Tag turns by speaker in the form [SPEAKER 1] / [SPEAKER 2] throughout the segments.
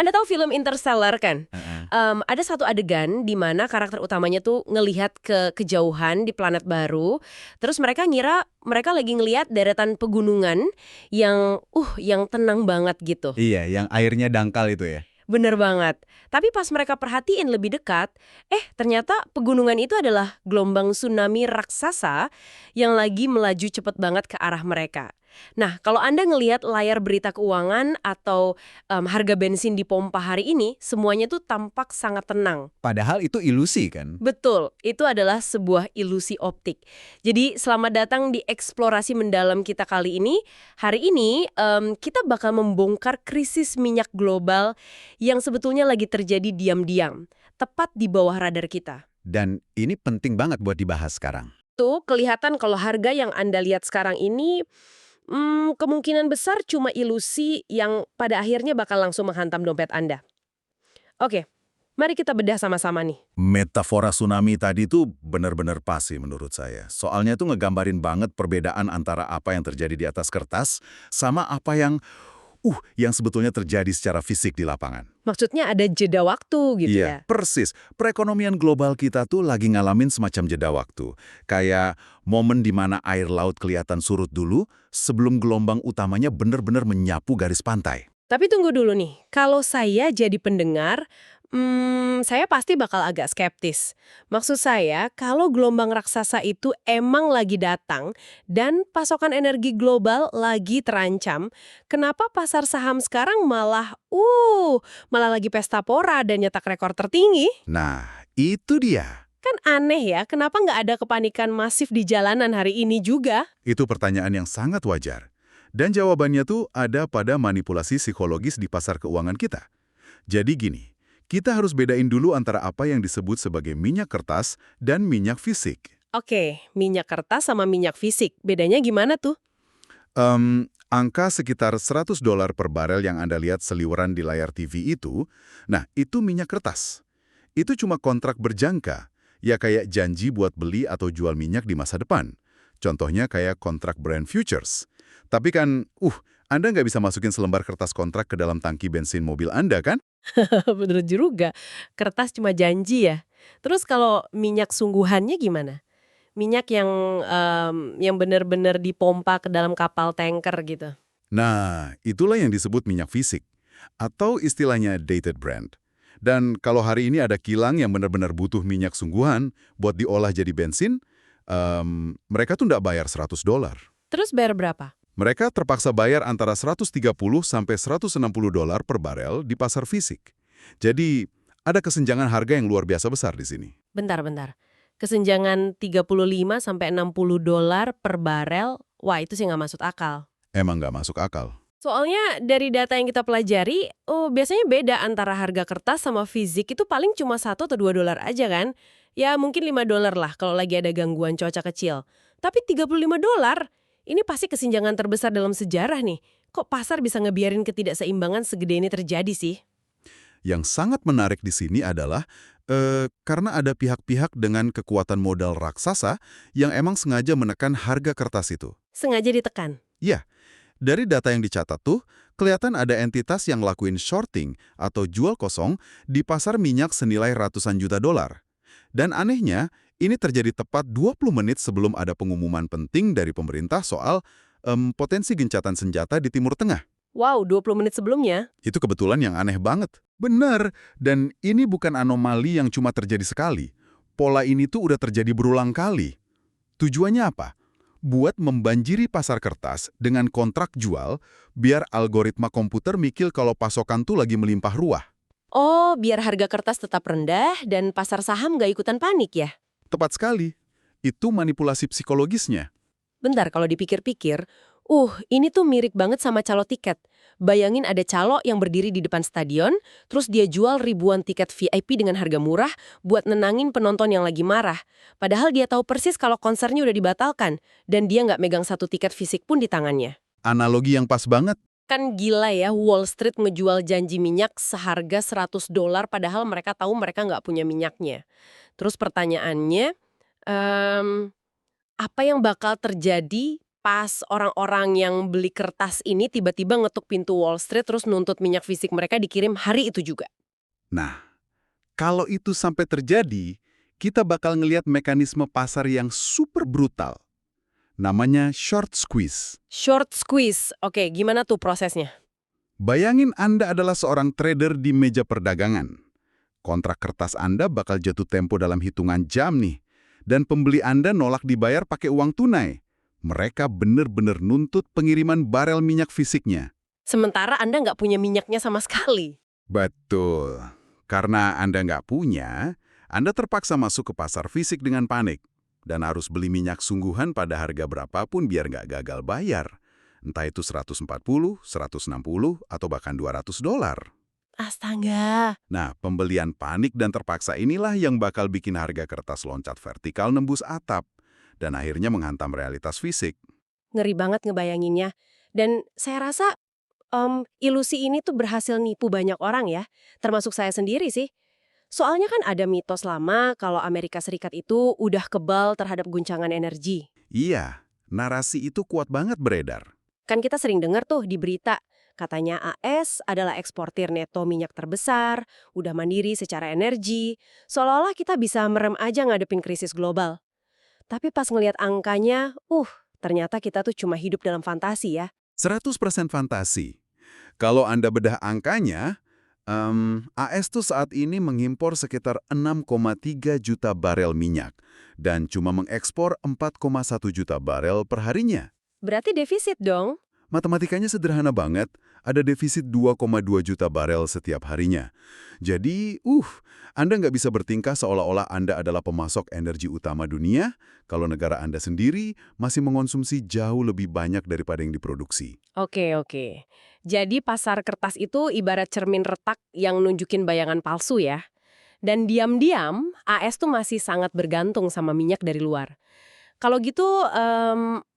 [SPEAKER 1] Anda tahu film Interstellar kan?
[SPEAKER 2] Heeh.
[SPEAKER 1] Ada satu adegan di mana karakter utamanya tuh ngelihat ke kejauhan di planet baru, terus mereka ngira mereka lagi ngelihat deretan pegunungan yang tenang banget gitu.
[SPEAKER 2] Iya, yang airnya dangkal itu ya.
[SPEAKER 1] Bener banget. Tapi pas mereka perhatiin lebih dekat, ternyata pegunungan itu adalah gelombang tsunami raksasa yang lagi melaju cepet banget ke arah mereka. Nah, kalau Anda ngelihat layar berita keuangan atau harga bensin di pompa hari ini, semuanya tuh tampak sangat tenang.
[SPEAKER 2] Padahal itu ilusi kan?
[SPEAKER 1] Betul, itu adalah sebuah ilusi optik. Jadi selamat datang di eksplorasi mendalam kita kali ini. Hari ini kita bakal membongkar krisis minyak global yang sebetulnya lagi terjadi diam-diam, tepat di bawah radar kita.
[SPEAKER 2] Dan ini penting banget buat dibahas sekarang.
[SPEAKER 1] Tuh kelihatan kalau harga yang Anda lihat sekarang ini kemungkinan besar cuma ilusi yang pada akhirnya bakal langsung menghantam dompet Anda. Oke, mari kita bedah sama-sama nih.
[SPEAKER 3] Metafora tsunami tadi tuh benar-benar pas sih menurut saya. Soalnya tuh ngegambarin banget perbedaan antara apa yang terjadi di atas kertas sama apa yang sebetulnya terjadi secara fisik di lapangan.
[SPEAKER 1] Maksudnya ada jeda waktu gitu ya?
[SPEAKER 3] Iya, persis. Perekonomian global kita tuh lagi ngalamin semacam jeda waktu. Kayak momen di mana air laut kelihatan surut dulu sebelum gelombang utamanya benar-benar menyapu garis pantai.
[SPEAKER 1] Tapi tunggu dulu nih, kalau saya jadi pendengar, saya pasti bakal agak skeptis. Maksud saya, kalau gelombang raksasa itu emang lagi datang dan pasokan energi global lagi terancam, kenapa pasar saham sekarang malah lagi pesta pora dan nyetak rekor tertinggi?
[SPEAKER 3] Nah, itu dia.
[SPEAKER 1] Kan aneh ya, kenapa nggak ada kepanikan masif di jalanan hari ini juga?
[SPEAKER 3] Itu pertanyaan yang sangat wajar. Dan jawabannya tuh ada pada manipulasi psikologis di pasar keuangan kita. Jadi gini, kita harus bedain dulu antara apa yang disebut sebagai minyak kertas dan minyak fisik.
[SPEAKER 1] Oke, minyak kertas sama minyak fisik, bedanya gimana tuh?
[SPEAKER 3] Angka sekitar $100 per barel yang Anda lihat seliweran di layar TV itu, nah itu minyak kertas. Itu cuma kontrak berjangka, ya kayak janji buat beli atau jual minyak di masa depan. Contohnya kayak kontrak Brent Futures. Tapi kan, Anda nggak bisa masukin selembar kertas kontrak ke dalam tangki bensin mobil Anda kan?
[SPEAKER 1] Bener juga, kertas cuma janji ya. Terus kalau minyak sungguhannya gimana? Minyak yang bener-bener dipompa ke dalam kapal tanker gitu.
[SPEAKER 3] Nah, itulah yang disebut minyak fisik, atau istilahnya dated Brent. Dan kalau hari ini ada kilang yang benar-benar butuh minyak sungguhan buat diolah jadi bensin, mereka tuh nggak bayar $100.
[SPEAKER 1] Terus bayar berapa?
[SPEAKER 3] Mereka terpaksa bayar antara $130 sampai $160 per barel di pasar fisik. Jadi, ada kesenjangan harga yang luar biasa besar di sini.
[SPEAKER 1] Bentar. Kesenjangan 35 sampai $60 per barel, wah itu sih nggak masuk akal.
[SPEAKER 3] Emang nggak masuk akal.
[SPEAKER 1] Soalnya dari data yang kita pelajari, biasanya beda antara harga kertas sama fisik itu paling cuma $1 atau $2 aja kan? Ya mungkin $5 lah kalau lagi ada gangguan cuaca kecil. Tapi $35, ini pasti kesenjangan terbesar dalam sejarah nih. Kok pasar bisa ngebiarin ketidakseimbangan segede ini terjadi sih?
[SPEAKER 3] Yang sangat menarik di sini adalah karena ada pihak-pihak dengan kekuatan modal raksasa yang emang sengaja menekan harga kertas itu.
[SPEAKER 1] Sengaja ditekan.
[SPEAKER 3] Ya, dari data yang dicatat tuh, kelihatan ada entitas yang lakuin shorting atau jual kosong di pasar minyak senilai ratusan juta dolar. Dan anehnya, ini terjadi tepat 20 menit sebelum ada pengumuman penting dari pemerintah soal potensi gencatan senjata di Timur Tengah.
[SPEAKER 1] Wow, 20 menit sebelumnya.
[SPEAKER 3] Itu kebetulan yang aneh banget. Benar, dan ini bukan anomali yang cuma terjadi sekali. Pola ini tuh udah terjadi berulang kali. Tujuannya apa? Buat membanjiri pasar kertas dengan kontrak jual, biar algoritma komputer mikir kalau pasokan tuh lagi melimpah ruah.
[SPEAKER 1] Oh, biar harga kertas tetap rendah dan pasar saham nggak ikutan panik ya?
[SPEAKER 3] Tepat sekali. Itu manipulasi psikologisnya.
[SPEAKER 1] Bentar, kalau dipikir-pikir, ini tuh mirip banget sama calo tiket. Bayangin ada calo yang berdiri di depan stadion, terus dia jual ribuan tiket VIP dengan harga murah buat nenangin penonton yang lagi marah. Padahal dia tahu persis kalau konsernya udah dibatalkan, dan dia nggak megang satu tiket fisik pun di tangannya.
[SPEAKER 3] Analogi yang pas banget.
[SPEAKER 1] Kan gila ya, Wall Street ngejual janji minyak seharga $100 padahal mereka tahu mereka nggak punya minyaknya. Terus pertanyaannya, apa yang bakal terjadi pas orang-orang yang beli kertas ini tiba-tiba ngetuk pintu Wall Street terus nuntut minyak fisik mereka dikirim hari itu juga.
[SPEAKER 3] Nah, kalau itu sampai terjadi, kita bakal ngelihat mekanisme pasar yang super brutal. Namanya short squeeze.
[SPEAKER 1] Short squeeze. Oke, gimana tuh prosesnya?
[SPEAKER 3] Bayangin Anda adalah seorang trader di meja perdagangan. Kontrak kertas Anda bakal jatuh tempo dalam hitungan jam nih. Dan pembeli Anda nolak dibayar pakai uang tunai. Mereka bener-bener nuntut pengiriman barel minyak fisiknya.
[SPEAKER 1] Sementara Anda nggak punya minyaknya sama sekali.
[SPEAKER 3] Betul. Karena Anda nggak punya, Anda terpaksa masuk ke pasar fisik dengan panik. Dan harus beli minyak sungguhan pada harga berapapun biar nggak gagal bayar. Entah itu 140, 160, atau bahkan $200.
[SPEAKER 1] Astaga.
[SPEAKER 3] Nah, pembelian panik dan terpaksa inilah yang bakal bikin harga kertas loncat vertikal nembus atap. Dan akhirnya menghantam realitas fisik.
[SPEAKER 1] Ngeri banget ngebayanginnya. Dan saya rasa ilusi ini tuh berhasil nipu banyak orang ya. Termasuk saya sendiri sih. Soalnya kan ada mitos lama kalau Amerika Serikat itu udah kebal terhadap guncangan energi.
[SPEAKER 3] Iya, narasi itu kuat banget beredar.
[SPEAKER 1] Kan kita sering dengar tuh di berita, katanya AS adalah eksportir neto minyak terbesar, udah mandiri secara energi, seolah-olah kita bisa merem aja ngadepin krisis global. Tapi pas ngelihat angkanya, ternyata kita tuh cuma hidup dalam fantasi ya.
[SPEAKER 3] 100% fantasi. Kalau Anda bedah angkanya, AS tuh saat ini mengimpor sekitar 6,3 juta barel minyak dan cuma mengekspor 4,1 juta barel per harinya.
[SPEAKER 1] Berarti defisit dong.
[SPEAKER 3] Matematikanya sederhana banget, ada defisit 2,2 juta barel setiap harinya. Jadi, Anda nggak bisa bertingkah seolah-olah Anda adalah pemasok energi utama dunia kalau negara Anda sendiri masih mengonsumsi jauh lebih banyak daripada yang diproduksi.
[SPEAKER 1] Oke. Jadi pasar kertas itu ibarat cermin retak yang nunjukin bayangan palsu ya. Dan diam-diam, AS tuh masih sangat bergantung sama minyak dari luar. Kalau gitu,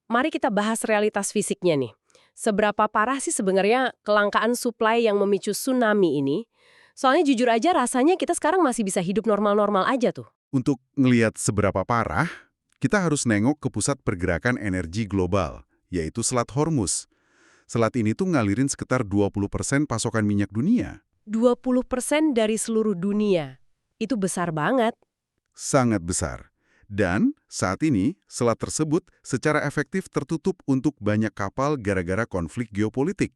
[SPEAKER 1] mari kita bahas realitas fisiknya nih. Seberapa parah sih sebenarnya kelangkaan suplai yang memicu tsunami ini? Soalnya jujur aja rasanya kita sekarang masih bisa hidup normal-normal aja tuh.
[SPEAKER 3] Untuk ngelihat seberapa parah, kita harus nengok ke pusat pergerakan energi global, yaitu Selat Hormuz. Selat ini tuh ngalirin sekitar 20% pasokan minyak dunia.
[SPEAKER 1] 20% dari seluruh dunia. Itu besar banget.
[SPEAKER 3] Sangat besar. Dan saat ini, selat tersebut secara efektif tertutup untuk banyak kapal gara-gara konflik geopolitik.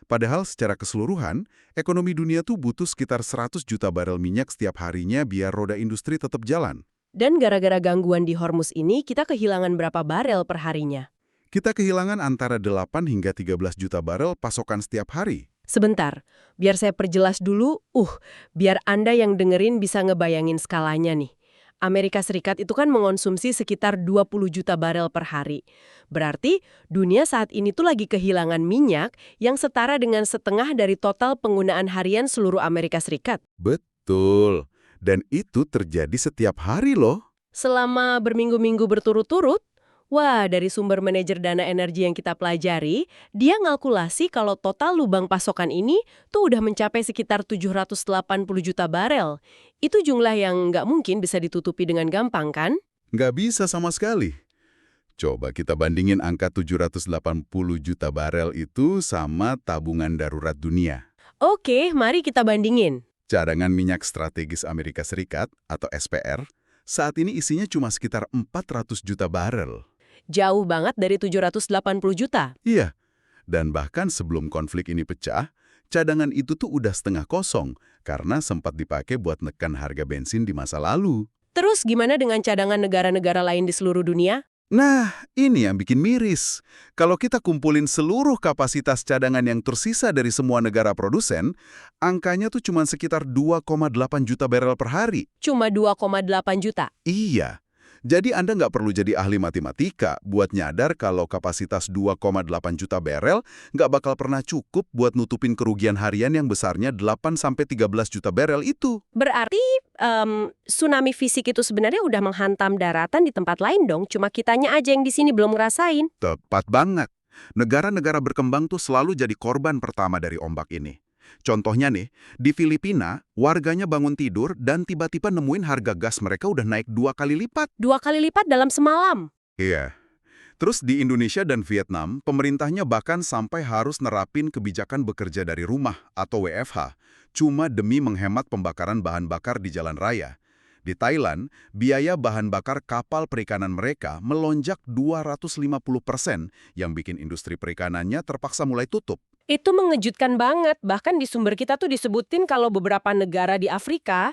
[SPEAKER 3] Padahal secara keseluruhan, ekonomi dunia tuh butuh sekitar 100 juta barel minyak setiap harinya biar roda industri tetap jalan.
[SPEAKER 1] Dan gara-gara gangguan di Hormuz ini, kita kehilangan berapa barel per harinya?
[SPEAKER 3] Kita kehilangan antara 8 hingga 13 juta barel pasokan setiap hari.
[SPEAKER 1] Sebentar, biar saya perjelas dulu, biar Anda yang dengerin bisa ngebayangin skalanya nih. Amerika Serikat itu kan mengonsumsi sekitar 20 juta barel per hari. Berarti dunia saat ini tuh lagi kehilangan minyak yang setara dengan setengah dari total penggunaan harian seluruh Amerika Serikat.
[SPEAKER 3] Betul. Dan itu terjadi setiap hari loh.
[SPEAKER 1] Selama berminggu-minggu berturut-turut, dari sumber manajer dana energi yang kita pelajari, dia ngalkulasi kalau total lubang pasokan ini tuh udah mencapai sekitar 780 juta barel. Itu jumlah yang nggak mungkin bisa ditutupi dengan gampang, kan?
[SPEAKER 3] Nggak bisa sama sekali. Coba kita bandingin angka 780 juta barel itu sama tabungan darurat dunia.
[SPEAKER 1] Oke, mari kita bandingin.
[SPEAKER 3] Cadangan minyak strategis Amerika Serikat, atau SPR, saat ini isinya cuma sekitar 400 juta barel.
[SPEAKER 1] Jauh banget dari 780 juta.
[SPEAKER 3] Iya, dan bahkan sebelum konflik ini pecah, cadangan itu tuh udah setengah kosong karena sempat dipakai buat nekan harga bensin di masa lalu.
[SPEAKER 1] Terus gimana dengan cadangan negara-negara lain di seluruh dunia?
[SPEAKER 3] Nah, ini yang bikin miris. Kalau kita kumpulin seluruh kapasitas cadangan yang tersisa dari semua negara produsen, angkanya tuh cuma sekitar 2,8 juta barel per hari.
[SPEAKER 1] Cuma 2,8 juta?
[SPEAKER 3] Iya. Jadi Anda nggak perlu jadi ahli matematika buat nyadar kalau kapasitas 2,8 juta barel nggak bakal pernah cukup buat nutupin kerugian harian yang besarnya 8-13 juta barel itu.
[SPEAKER 1] Berarti tsunami fisik itu sebenarnya udah menghantam daratan di tempat lain dong, cuma kitanya aja yang di sini belum ngerasain.
[SPEAKER 3] Tepat banget. Negara-negara berkembang tuh selalu jadi korban pertama dari ombak ini. Contohnya nih, di Filipina, warganya bangun tidur dan tiba-tiba nemuin harga gas mereka udah naik 2 kali lipat.
[SPEAKER 1] 2 kali lipat dalam semalam?
[SPEAKER 3] Iya. Terus di Indonesia dan Vietnam, pemerintahnya bahkan sampai harus nerapin kebijakan bekerja dari rumah atau WFH, cuma demi menghemat pembakaran bahan bakar di jalan raya. Di Thailand, biaya bahan bakar kapal perikanan mereka melonjak 250% yang bikin industri perikanannya terpaksa mulai tutup.
[SPEAKER 1] Itu mengejutkan banget. Bahkan di sumber kita tuh disebutin kalau beberapa negara di Afrika,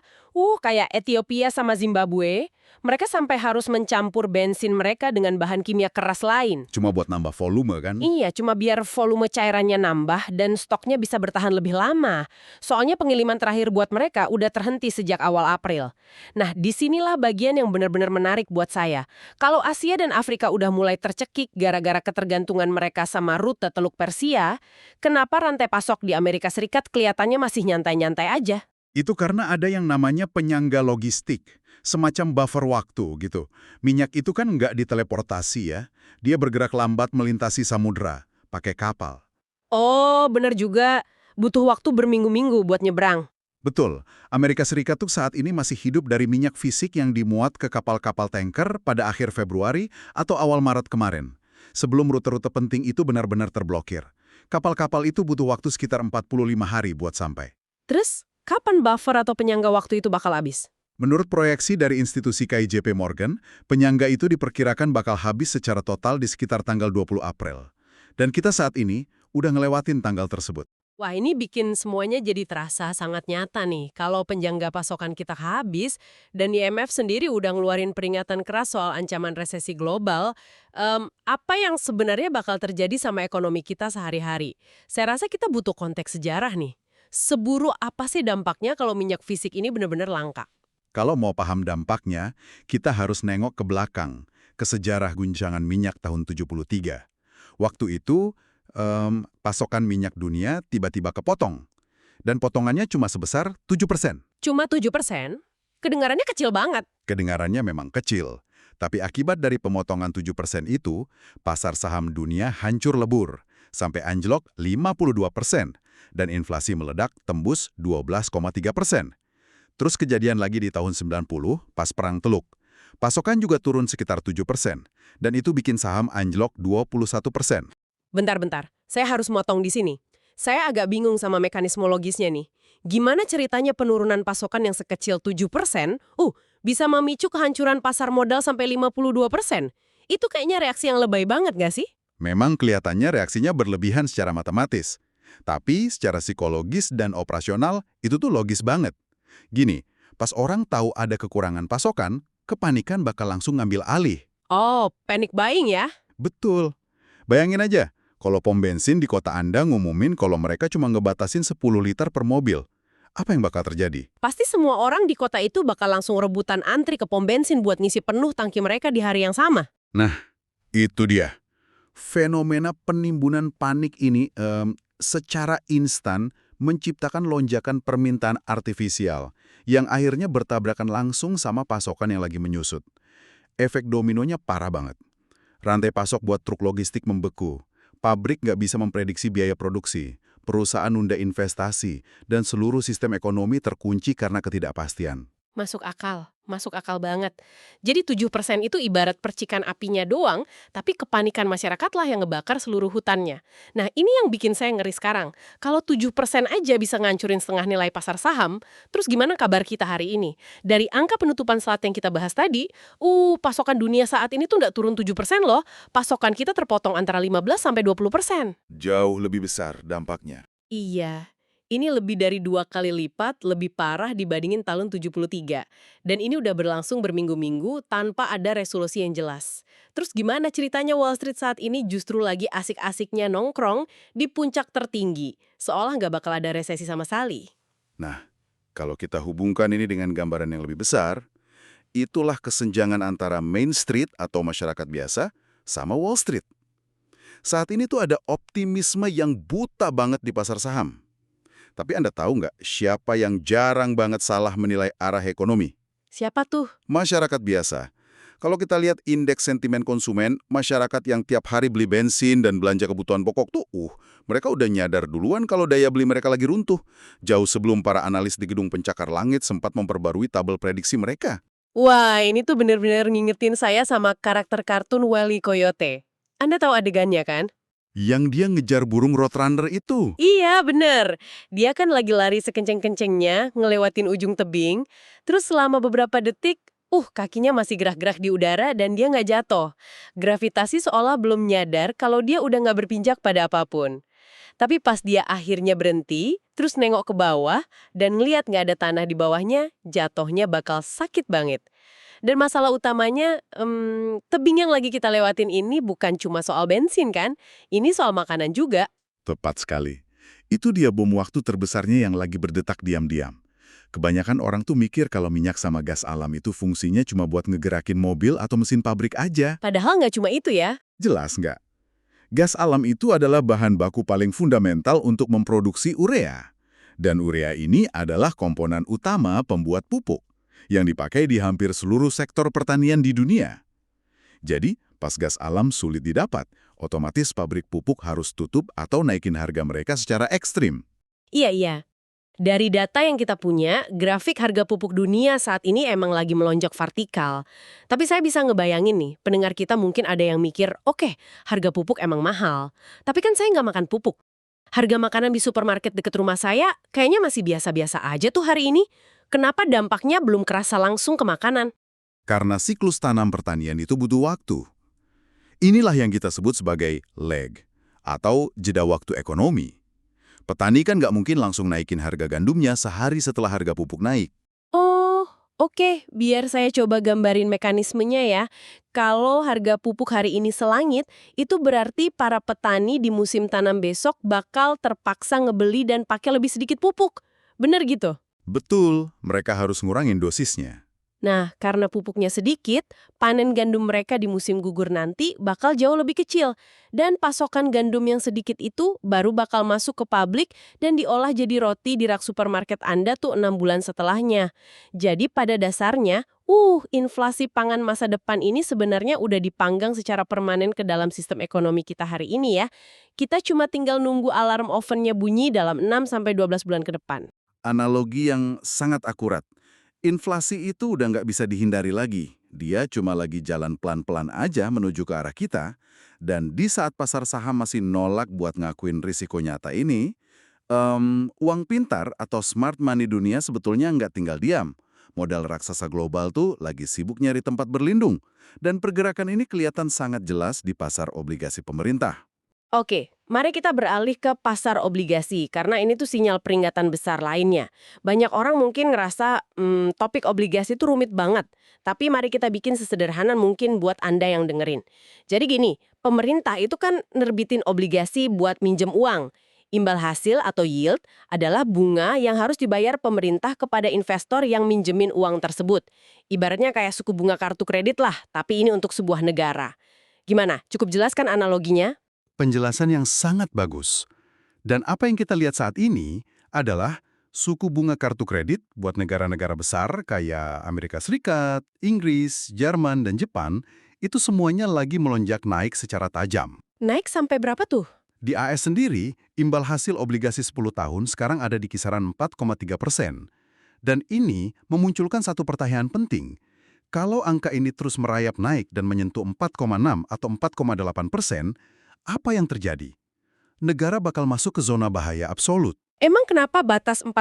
[SPEAKER 1] kayak Ethiopia sama Zimbabwe, mereka sampai harus mencampur bensin mereka dengan bahan kimia keras lain.
[SPEAKER 3] Cuma buat nambah volume kan?
[SPEAKER 1] Iya, cuma biar volume cairannya nambah dan stoknya bisa bertahan lebih lama. Soalnya pengiriman terakhir buat mereka udah terhenti sejak awal April. Nah, disinilah bagian yang benar-benar menarik buat saya. Kalau Asia dan Afrika udah mulai tercekik gara-gara ketergantungan mereka sama rute Teluk Persia, kenapa rantai pasok di Amerika Serikat kelihatannya masih nyantai-nyantai aja?
[SPEAKER 3] Itu karena ada yang namanya penyangga logistik, semacam buffer waktu gitu. Minyak itu kan nggak diteleportasi ya, dia bergerak lambat melintasi samudra, pakai kapal.
[SPEAKER 1] Oh, benar juga. Butuh waktu berminggu-minggu buat nyebrang.
[SPEAKER 3] Betul, Amerika Serikat tuh saat ini masih hidup dari minyak fisik yang dimuat ke kapal-kapal tanker pada akhir Februari atau awal Maret kemarin. Sebelum rute-rute penting itu benar-benar terblokir. Kapal-kapal itu butuh waktu sekitar 45 hari buat sampai.
[SPEAKER 1] Terus, kapan buffer atau penyangga waktu itu bakal habis?
[SPEAKER 3] Menurut proyeksi dari institusi KIJP Morgan, penyangga itu diperkirakan bakal habis secara total di sekitar tanggal 20 April. Dan kita saat ini udah ngelewatin tanggal tersebut.
[SPEAKER 1] Wah, ini bikin semuanya jadi terasa sangat nyata nih. Kalau penjangga pasokan kita habis, dan IMF sendiri udah ngeluarin peringatan keras soal ancaman resesi global, apa yang sebenarnya bakal terjadi sama ekonomi kita sehari-hari? Saya rasa kita butuh konteks sejarah nih. Seburuk apa sih dampaknya kalau minyak fisik ini benar-benar langka?
[SPEAKER 3] Kalau mau paham dampaknya, kita harus nengok ke belakang, ke sejarah guncangan minyak tahun 73. Waktu itu, pasokan minyak dunia tiba-tiba kepotong. Dan potongannya cuma sebesar 7%.
[SPEAKER 1] Cuma 7%? Kedengarannya kecil banget.
[SPEAKER 3] Kedengarannya memang kecil. Tapi akibat dari pemotongan 7% itu, pasar saham dunia hancur lebur, sampai anjlok 52%, dan inflasi meledak tembus 12,3%. Terus kejadian lagi di tahun 90, pas Perang Teluk. Pasokan juga turun sekitar 7%, dan itu bikin saham anjlok 21%.
[SPEAKER 1] Bentar-bentar, saya harus motong di sini. Saya agak bingung sama mekanisme logisnya nih. Gimana ceritanya penurunan pasokan yang sekecil 7%, bisa memicu kehancuran pasar modal sampai 52%? Itu kayaknya reaksi yang lebay banget nggak sih?
[SPEAKER 3] Memang kelihatannya reaksinya berlebihan secara matematis. Tapi secara psikologis dan operasional, itu tuh logis banget. Gini, pas orang tahu ada kekurangan pasokan, kepanikan bakal langsung ngambil alih.
[SPEAKER 1] Oh, panic buying ya?
[SPEAKER 3] Betul. Bayangin aja, kalau pom bensin di kota Anda ngumumin kalau mereka cuma ngebatasin 10 liter per mobil. Apa yang bakal terjadi?
[SPEAKER 1] Pasti semua orang di kota itu bakal langsung rebutan antri ke pom bensin buat ngisi penuh tangki mereka di hari yang sama.
[SPEAKER 3] Nah, itu dia. Fenomena penimbunan panik ini secara instan menciptakan lonjakan permintaan artifisial yang akhirnya bertabrakan langsung sama pasokan yang lagi menyusut. Efek dominonya parah banget. Rantai pasok buat truk logistik membeku. Pabrik nggak bisa memprediksi biaya produksi. Perusahaan nunda investasi. Dan seluruh sistem ekonomi terkunci karena ketidakpastian.
[SPEAKER 1] Masuk akal banget. Jadi 7% itu ibarat percikan apinya doang, tapi kepanikan masyarakatlah yang ngebakar seluruh hutannya. Nah, ini yang bikin saya ngeri sekarang. Kalau 7% aja bisa ngancurin setengah nilai pasar saham, terus gimana kabar kita hari ini? Dari angka penutupan saat yang kita bahas tadi, pasokan dunia saat ini tuh nggak turun 7% loh. Pasokan kita terpotong antara 15-20%.
[SPEAKER 3] Jauh lebih besar dampaknya.
[SPEAKER 1] Iya. Ini lebih dari 2 kali lipat lebih parah dibandingin tahun 73. Dan ini udah berlangsung berminggu-minggu tanpa ada resolusi yang jelas. Terus gimana ceritanya Wall Street saat ini justru lagi asik-asiknya nongkrong di puncak tertinggi? Seolah nggak bakal ada resesi sama sekali.
[SPEAKER 3] Nah, kalau kita hubungkan ini dengan gambaran yang lebih besar, itulah kesenjangan antara Main Street atau masyarakat biasa sama Wall Street. Saat ini tuh ada optimisme yang buta banget di pasar saham. Tapi Anda tahu nggak siapa yang jarang banget salah menilai arah ekonomi?
[SPEAKER 1] Siapa tuh?
[SPEAKER 3] Masyarakat biasa. Kalau kita lihat indeks sentimen konsumen, masyarakat yang tiap hari beli bensin dan belanja kebutuhan pokok tuh, mereka udah nyadar duluan kalau daya beli mereka lagi runtuh. Jauh sebelum para analis di gedung pencakar langit sempat memperbarui tabel prediksi mereka.
[SPEAKER 1] Wah, ini tuh bener-bener ngingetin saya sama karakter kartun Wile E. Coyote. Anda tahu adegannya kan?
[SPEAKER 3] Yang dia ngejar burung roadrunner itu.
[SPEAKER 1] Iya, bener. Dia kan lagi lari sekenceng-kencengnya, ngelewatin ujung tebing, terus selama beberapa detik, kakinya masih gerak-gerak di udara dan dia nggak jatuh. Gravitasi seolah belum nyadar kalau dia udah nggak berpijak pada apapun. Tapi pas dia akhirnya berhenti, terus nengok ke bawah, dan ngeliat nggak ada tanah di bawahnya, jatuhnya bakal sakit banget. Dan masalah utamanya, tebing yang lagi kita lewatin ini bukan cuma soal bensin kan? Ini soal makanan juga.
[SPEAKER 3] Tepat sekali. Itu dia bom waktu terbesarnya yang lagi berdetak diam-diam. Kebanyakan orang tuh mikir kalau minyak sama gas alam itu fungsinya cuma buat ngegerakin mobil atau mesin pabrik aja.
[SPEAKER 1] Padahal nggak cuma itu ya.
[SPEAKER 3] Jelas nggak? Gas alam itu adalah bahan baku paling fundamental untuk memproduksi urea. Dan urea ini adalah komponen utama pembuat pupuk yang dipakai di hampir seluruh sektor pertanian di dunia. Jadi, pas gas alam sulit didapat, otomatis pabrik pupuk harus tutup atau naikin harga mereka secara ekstrim.
[SPEAKER 1] Iya. Dari data yang kita punya, grafik harga pupuk dunia saat ini emang lagi melonjak vertikal. Tapi saya bisa ngebayangin nih, pendengar kita mungkin ada yang mikir, oke, harga pupuk emang mahal. Tapi kan saya nggak makan pupuk. Harga makanan di supermarket deket rumah saya kayaknya masih biasa-biasa aja tuh hari ini. Kenapa dampaknya belum kerasa langsung ke makanan?
[SPEAKER 3] Karena siklus tanam pertanian itu butuh waktu. Inilah yang kita sebut sebagai lag, atau jeda waktu ekonomi. Petani kan nggak mungkin langsung naikin harga gandumnya sehari setelah harga pupuk naik.
[SPEAKER 1] Oh, oke. Biar saya coba gambarin mekanismenya ya. Kalau harga pupuk hari ini selangit, itu berarti para petani di musim tanam besok bakal terpaksa ngebeli dan pakai lebih sedikit pupuk. Bener gitu?
[SPEAKER 3] Betul, mereka harus ngurangin dosisnya.
[SPEAKER 1] Nah, karena pupuknya sedikit, panen gandum mereka di musim gugur nanti bakal jauh lebih kecil. Dan pasokan gandum yang sedikit itu baru bakal masuk ke pabrik dan diolah jadi roti di rak supermarket Anda tuh 6 bulan setelahnya. Jadi pada dasarnya, inflasi pangan masa depan ini sebenarnya udah dipanggang secara permanen ke dalam sistem ekonomi kita hari ini ya. Kita cuma tinggal nunggu alarm ovennya bunyi dalam 6-12 bulan ke depan.
[SPEAKER 3] Analogi yang sangat akurat. Inflasi itu udah nggak bisa dihindari lagi. Dia cuma lagi jalan pelan-pelan aja menuju ke arah kita. Dan di saat pasar saham masih nolak buat ngakuin risiko nyata ini, uang pintar atau smart money dunia sebetulnya nggak tinggal diam. Modal raksasa global tuh lagi sibuk nyari tempat berlindung. Dan pergerakan ini kelihatan sangat jelas di pasar obligasi pemerintah.
[SPEAKER 1] Oke, mari kita beralih ke pasar obligasi, karena ini tuh sinyal peringatan besar lainnya. Banyak orang mungkin ngerasa topik obligasi itu rumit banget, tapi mari kita bikin sesederhana mungkin buat Anda yang dengerin. Jadi gini, pemerintah itu kan nerbitin obligasi buat minjem uang. Imbal hasil atau yield adalah bunga yang harus dibayar pemerintah kepada investor yang minjemin uang tersebut. Ibaratnya kayak suku bunga kartu kredit lah, tapi ini untuk sebuah negara. Gimana? Cukup jelas kan analoginya?
[SPEAKER 3] Penjelasan yang sangat bagus. Dan apa yang kita lihat saat ini adalah suku bunga kartu kredit buat negara-negara besar kayak Amerika Serikat, Inggris, Jerman, dan Jepang itu semuanya lagi melonjak naik secara tajam.
[SPEAKER 1] Naik sampai berapa tuh?
[SPEAKER 3] Di AS sendiri, imbal hasil obligasi 10 tahun sekarang ada di kisaran 4,3%. Dan ini memunculkan satu pertanyaan penting. Kalau angka ini terus merayap naik dan menyentuh 4,6 atau 4,8%, apa yang terjadi? Negara bakal masuk ke zona bahaya absolut.
[SPEAKER 1] Emang kenapa batas 4,8%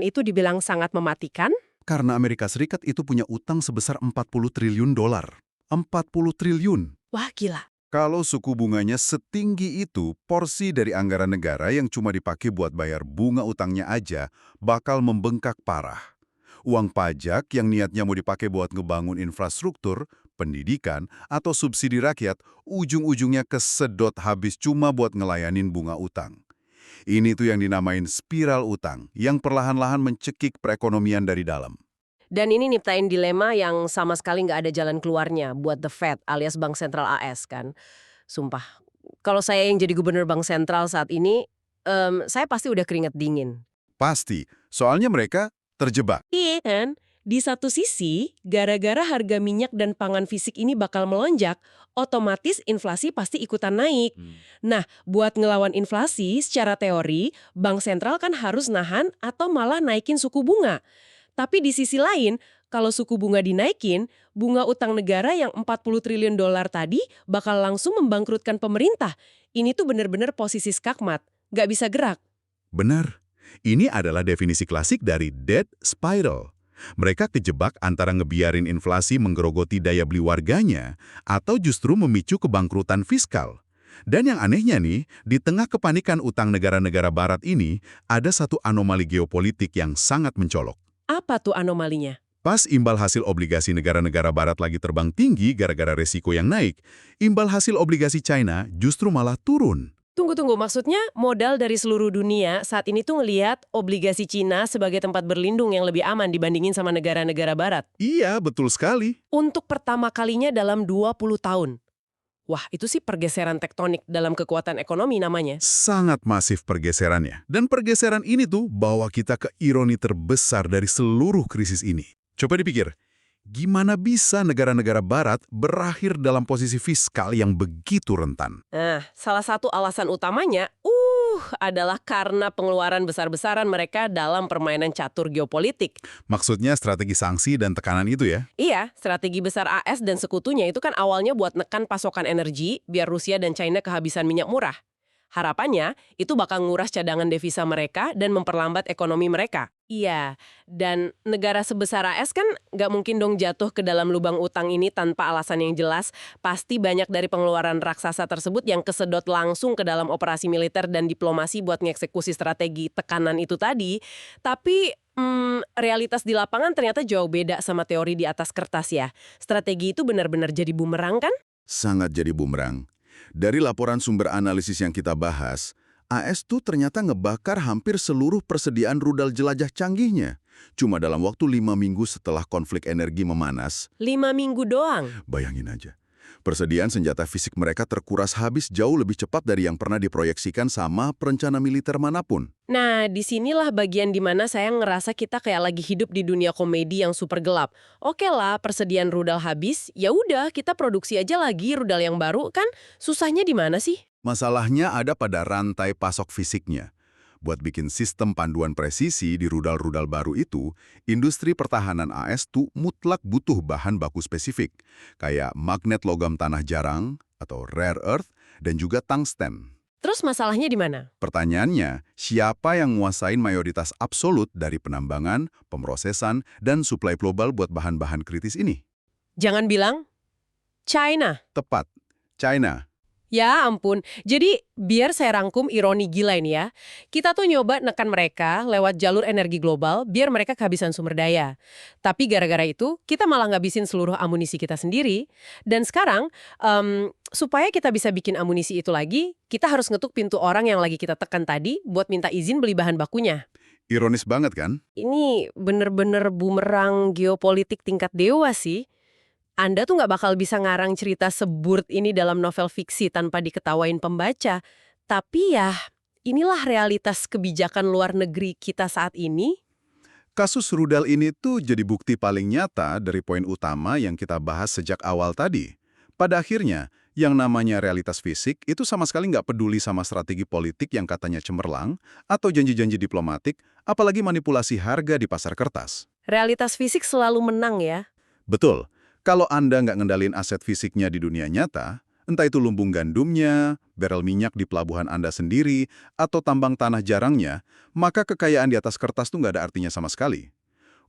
[SPEAKER 1] itu dibilang sangat mematikan?
[SPEAKER 3] Karena Amerika Serikat itu punya utang sebesar 40 triliun dolar. 40 triliun.
[SPEAKER 1] Wah, gila.
[SPEAKER 3] Kalau suku bunganya setinggi itu, porsi dari anggaran negara yang cuma dipakai buat bayar bunga utangnya aja bakal membengkak parah. Uang pajak yang niatnya mau dipakai buat ngebangun infrastruktur, pendidikan, atau subsidi rakyat, ujung-ujungnya kesedot habis cuma buat ngelayanin bunga utang. Ini tuh yang dinamain spiral utang, yang perlahan-lahan mencekik perekonomian dari dalam.
[SPEAKER 1] Dan ini nyiptain dilema yang sama sekali nggak ada jalan keluarnya buat The Fed alias Bank Sentral AS kan. Sumpah, kalau saya yang jadi gubernur Bank Sentral saat ini, saya pasti udah keringet dingin.
[SPEAKER 3] Pasti, soalnya mereka terjebak.
[SPEAKER 1] Iya kan? Di satu sisi, gara-gara harga minyak dan pangan fisik ini bakal melonjak, otomatis inflasi pasti ikutan naik. Nah, buat ngelawan inflasi, secara teori, Bank Sentral kan harus nahan atau malah naikin suku bunga. Tapi di sisi lain, kalau suku bunga dinaikin, bunga utang negara yang 40 triliun dolar tadi bakal langsung membangkrutkan pemerintah. Ini tuh bener-bener posisi skakmat, nggak bisa gerak.
[SPEAKER 3] Benar. Ini adalah definisi klasik dari debt spiral. Mereka kejebak antara ngebiarin inflasi menggerogoti daya beli warganya atau justru memicu kebangkrutan fiskal. Dan yang anehnya nih, di tengah kepanikan utang negara-negara barat ini, ada satu anomali geopolitik yang sangat mencolok.
[SPEAKER 1] Apa tuh anomalinya?
[SPEAKER 3] Pas imbal hasil obligasi negara-negara barat lagi terbang tinggi gara-gara resiko yang naik, imbal hasil obligasi China justru malah turun.
[SPEAKER 1] Tunggu, maksudnya modal dari seluruh dunia saat ini tuh ngelihat obligasi Cina sebagai tempat berlindung yang lebih aman dibandingin sama negara-negara barat.
[SPEAKER 3] Iya, betul sekali.
[SPEAKER 1] Untuk pertama kalinya dalam 20 tahun. Wah, itu sih pergeseran tektonik dalam kekuatan ekonomi namanya.
[SPEAKER 3] Sangat masif pergeserannya. Dan pergeseran ini tuh bawa kita ke ironi terbesar dari seluruh krisis ini. Coba dipikir, gimana bisa negara-negara barat berakhir dalam posisi fiskal yang begitu rentan?
[SPEAKER 1] Nah, salah satu alasan utamanya, adalah karena pengeluaran besar-besaran mereka dalam permainan catur geopolitik.
[SPEAKER 3] Maksudnya strategi sanksi dan tekanan itu ya?
[SPEAKER 1] Iya, strategi besar AS dan sekutunya itu kan awalnya buat nekan pasokan energi biar Rusia dan China kehabisan minyak murah. Harapannya, itu bakal nguras cadangan devisa mereka dan memperlambat ekonomi mereka. Iya, dan negara sebesar AS kan nggak mungkin dong jatuh ke dalam lubang utang ini tanpa alasan yang jelas. Pasti banyak dari pengeluaran raksasa tersebut yang kesedot langsung ke dalam operasi militer dan diplomasi buat ngeksekusi strategi tekanan itu tadi. Tapi realitas di lapangan ternyata jauh beda sama teori di atas kertas ya. Strategi itu benar-benar jadi bumerang kan?
[SPEAKER 3] Sangat jadi bumerang. Dari laporan sumber analisis yang kita bahas, AS tuh ternyata ngebakar hampir seluruh persediaan rudal jelajah canggihnya. Cuma dalam waktu 5 minggu setelah konflik energi memanas.
[SPEAKER 1] 5 minggu doang?
[SPEAKER 3] Bayangin aja. Persediaan senjata fisik mereka terkuras habis jauh lebih cepat dari yang pernah diproyeksikan sama perencana militer manapun.
[SPEAKER 1] Nah, disinilah bagian dimana saya ngerasa kita kayak lagi hidup di dunia komedi yang super gelap. Oke lah, persediaan rudal habis, ya udah kita produksi aja lagi rudal yang baru kan? Susahnya di mana sih?
[SPEAKER 3] Masalahnya ada pada rantai pasok fisiknya. Buat bikin sistem panduan presisi di rudal-rudal baru itu, industri pertahanan AS tuh mutlak butuh bahan baku spesifik, kayak magnet logam tanah jarang atau rare earth dan juga tungsten.
[SPEAKER 1] Terus masalahnya di mana?
[SPEAKER 3] Pertanyaannya, siapa yang nguasain mayoritas absolut dari penambangan, pemrosesan, dan suplai global buat bahan-bahan kritis ini?
[SPEAKER 1] Jangan bilang China.
[SPEAKER 3] Tepat, China.
[SPEAKER 1] Ya ampun, jadi biar saya rangkum ironi gila ini ya. Kita tuh nyoba nekan mereka lewat jalur energi global biar mereka kehabisan sumber daya. Tapi gara-gara itu, kita malah ngabisin seluruh amunisi kita sendiri. Dan sekarang, supaya kita bisa bikin amunisi itu lagi, kita harus ngetuk pintu orang yang lagi kita tekan tadi buat minta izin beli bahan bakunya.
[SPEAKER 3] Ironis banget kan?
[SPEAKER 1] Ini bener-bener bumerang geopolitik tingkat dewa sih. Anda tuh nggak bakal bisa ngarang cerita seburt ini dalam novel fiksi tanpa diketawain pembaca. Tapi ya, inilah realitas kebijakan luar negeri kita saat ini.
[SPEAKER 3] Kasus rudal ini tuh jadi bukti paling nyata dari poin utama yang kita bahas sejak awal tadi. Pada akhirnya, yang namanya realitas fisik itu sama sekali nggak peduli sama strategi politik yang katanya cemerlang, atau janji-janji diplomatik, apalagi manipulasi harga di pasar kertas.
[SPEAKER 1] Realitas fisik selalu menang ya.
[SPEAKER 3] Betul. Kalau Anda nggak ngendalin aset fisiknya di dunia nyata, entah itu lumbung gandumnya, barel minyak di pelabuhan Anda sendiri, atau tambang tanah jarangnya, maka kekayaan di atas kertas tuh nggak ada artinya sama sekali.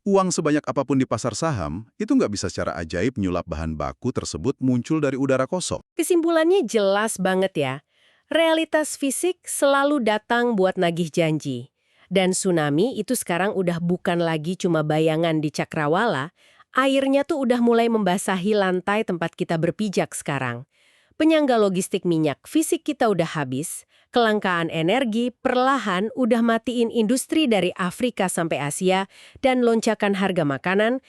[SPEAKER 3] Uang sebanyak apapun di pasar saham, itu nggak bisa secara ajaib nyulap bahan baku tersebut muncul dari udara kosong.
[SPEAKER 1] Kesimpulannya jelas banget ya. Realitas fisik selalu datang buat nagih janji. Dan tsunami itu sekarang udah bukan lagi cuma bayangan di cakrawala, airnya tuh udah mulai membasahi lantai tempat kita berpijak sekarang. Penyangga logistik minyak fisik kita udah habis, kelangkaan energi perlahan udah matiin industri dari Afrika sampai Asia, dan lonjakan harga makanan,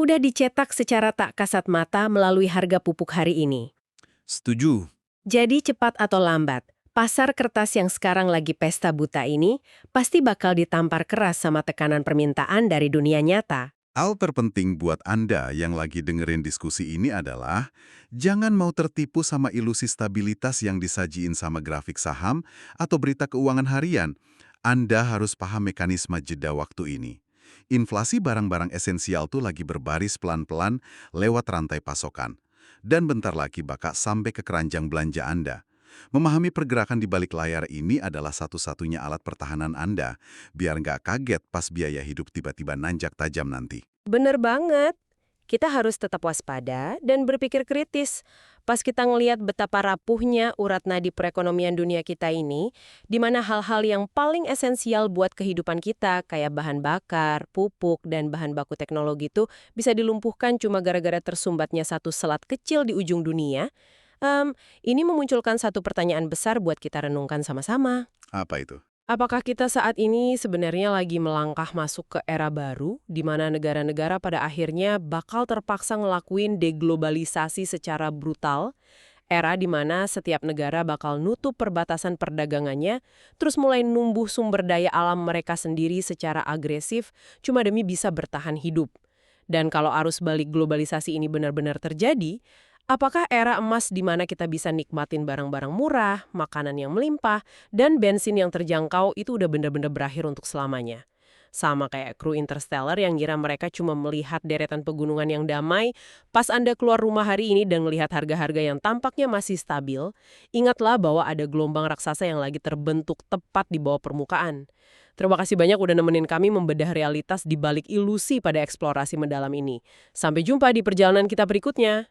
[SPEAKER 1] udah dicetak secara tak kasat mata melalui harga pupuk hari ini.
[SPEAKER 3] Setuju.
[SPEAKER 1] Jadi cepat atau lambat, pasar kertas yang sekarang lagi pesta buta ini pasti bakal ditampar keras sama tekanan permintaan dari dunia nyata.
[SPEAKER 3] Hal terpenting buat Anda yang lagi dengerin diskusi ini adalah jangan mau tertipu sama ilusi stabilitas yang disajiin sama grafik saham atau berita keuangan harian. Anda harus paham mekanisme jeda waktu ini. Inflasi barang-barang esensial tuh lagi berbaris pelan-pelan lewat rantai pasokan. Dan bentar lagi bakal sampai ke keranjang belanja Anda. Memahami pergerakan di balik layar ini adalah satu-satunya alat pertahanan Anda, biar nggak kaget pas biaya hidup tiba-tiba nanjak tajam nanti.
[SPEAKER 1] Bener banget. Kita harus tetap waspada dan berpikir kritis. Pas kita ngelihat betapa rapuhnya urat nadi perekonomian dunia kita ini, di mana hal-hal yang paling esensial buat kehidupan kita, kayak bahan bakar, pupuk, dan bahan baku teknologi itu bisa dilumpuhkan cuma gara-gara tersumbatnya satu selat kecil di ujung dunia, ini memunculkan satu pertanyaan besar buat kita renungkan sama-sama.
[SPEAKER 3] Apa itu?
[SPEAKER 1] Apakah kita saat ini sebenarnya lagi melangkah masuk ke era baru, di mana negara-negara pada akhirnya bakal terpaksa ngelakuin deglobalisasi secara brutal, era di mana setiap negara bakal nutup perbatasan perdagangannya, terus mulai numbuh sumber daya alam mereka sendiri secara agresif, cuma demi bisa bertahan hidup. Dan kalau arus balik globalisasi ini benar-benar terjadi, apakah era emas di mana kita bisa nikmatin barang-barang murah, makanan yang melimpah, dan bensin yang terjangkau itu udah bener-bener berakhir untuk selamanya? Sama kayak kru Interstellar yang ngira mereka cuma melihat deretan pegunungan yang damai, pas Anda keluar rumah hari ini dan melihat harga-harga yang tampaknya masih stabil, ingatlah bahwa ada gelombang raksasa yang lagi terbentuk tepat di bawah permukaan. Terima kasih banyak udah nemenin kami membedah realitas di balik ilusi pada eksplorasi mendalam ini. Sampai jumpa di perjalanan kita berikutnya.